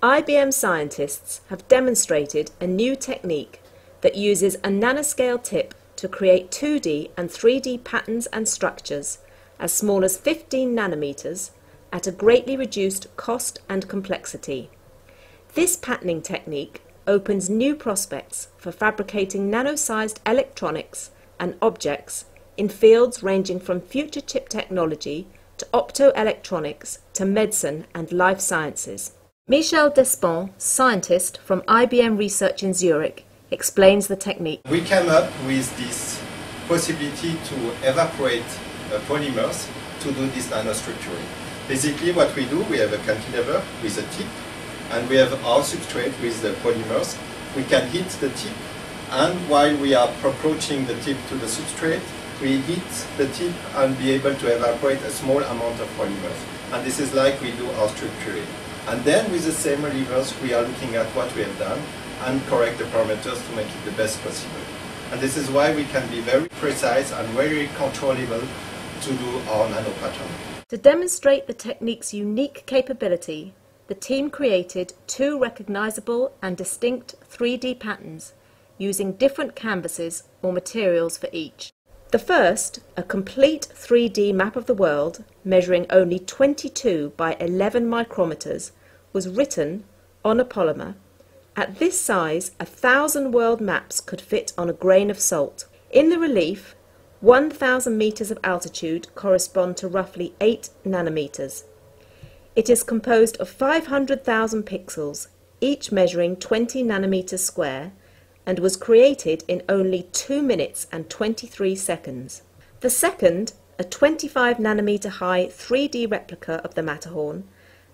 IBM scientists have demonstrated a new technique that uses a nanoscale tip to create 2D and 3D patterns and structures as small as 15 nanometers at a greatly reduced cost and complexity. This patterning technique opens new prospects for fabricating nano-sized electronics and objects in fields ranging from future chip technology to optoelectronics to medicine and life sciences. Michel Despont, scientist from IBM Research in Zurich, explains the technique. We came up with this possibility to evaporate polymers to do this nanostructuring. Basically what we do, we have a cantilever with a tip and we have our substrate with the polymers. We can hit the tip, and while we are approaching the tip to the substrate, we hit the tip and be able to evaporate a small amount of polymers. And this is like we do our structuring. And then with the same levers, we are looking at what we have done and correct the parameters to make it the best possible. And this is why we can be very precise and very controllable to do our nano pattern. To demonstrate the technique's unique capability, the team created two recognizable and distinct 3D patterns using different canvases or materials for each. The first, a complete 3D map of the world, measuring only 22 by 11 micrometers, was written on a polymer. At this size, 1,000 world maps could fit on a grain of salt. In the relief, 1,000 meters of altitude correspond to roughly 8 nanometers. It is composed of 500,000 pixels, each measuring 20 nanometers square, and was created in only 2 minutes and 23 seconds. The second, a 25 nanometer high 3D replica of the Matterhorn,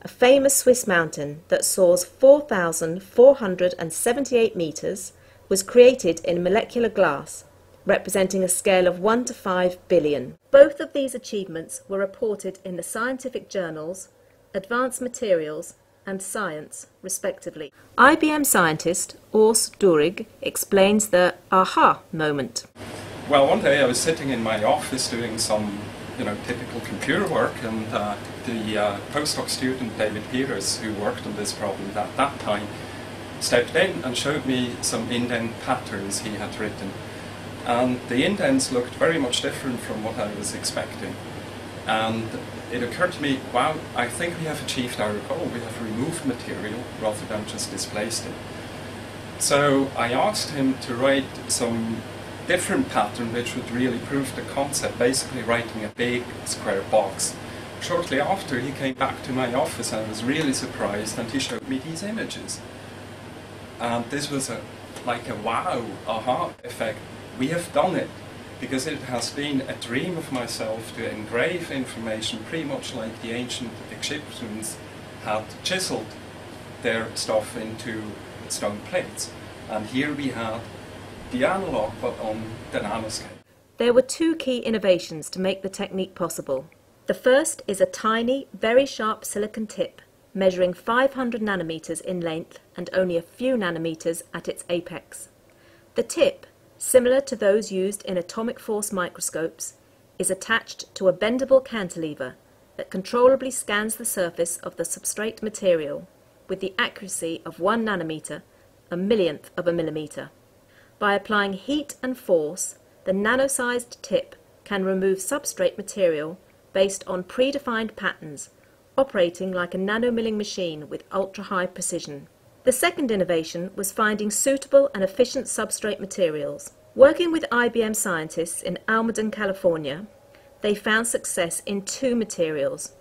a famous Swiss mountain that soars 4,478 meters, was created in molecular glass, representing a scale of 1 to 5 billion. Both of these achievements were reported in the scientific journals Advanced Materials and Science, respectively. IBM scientist Urs Durig explains the aha moment. Well, one day I was sitting in my office doing some, typical computer work, and the postdoc student David Fieras, who worked on this problem at that time, stepped in and showed me some indent patterns he had written. And the indents looked very much different from what I was expecting. And it occurred to me, wow, I think we have achieved our goal. We have removed material rather than just displaced it. So I asked him to write some different pattern which would really prove the concept, basically writing a big square box. Shortly after, he came back to my office and I was really surprised, and he showed me these images. And this was like a wow, aha effect. We have done it. Because it has been a dream of myself to engrave information pretty much like the ancient Egyptians had chiseled their stuff into stone plates. And here we had the analog, but on the nanoscale. There were two key innovations to make the technique possible. The first is a tiny, very sharp silicon tip, measuring 500 nanometers in length and only a few nanometers at its apex. The tip, similar to those used in atomic force microscopes, is attached to a bendable cantilever that controllably scans the surface of the substrate material with the accuracy of 1 nanometer, a millionth of a millimeter. By applying heat and force, the nano-sized tip can remove substrate material based on predefined patterns, operating like a nanomilling machine with ultra-high precision. The second innovation was finding suitable and efficient substrate materials. Working with IBM scientists in Almaden, California, they found success in two materials,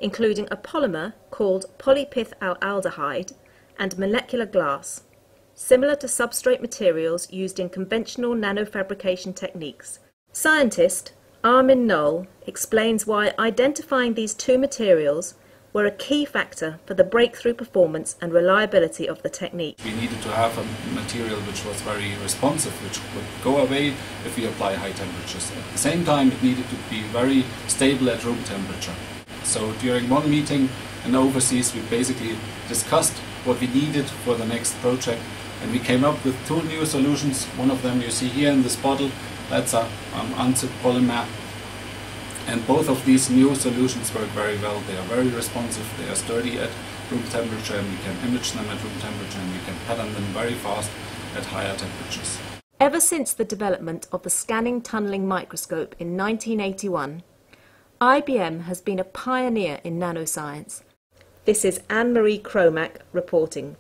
including a polymer called polyphthaldehyde and molecular glass, similar to substrate materials used in conventional nanofabrication techniques. Scientist Armin Knoll explains why identifying these two materials were a key factor for the breakthrough performance and reliability of the technique. We needed to have a material which was very responsive, which would go away if we apply high temperatures. At the same time, it needed to be very stable at room temperature. So during one meeting in overseas, we basically discussed what we needed for the next project, and we came up with two new solutions. One of them you see here in this bottle, that's a unzipped polymer. And both of these new solutions work very well. They are very responsive, they are sturdy at room temperature, and we can image them at room temperature, and we can pattern them very fast at higher temperatures. Ever since the development of the scanning tunneling microscope in 1981, IBM has been a pioneer in nanoscience. This is Anne-Marie Cromack reporting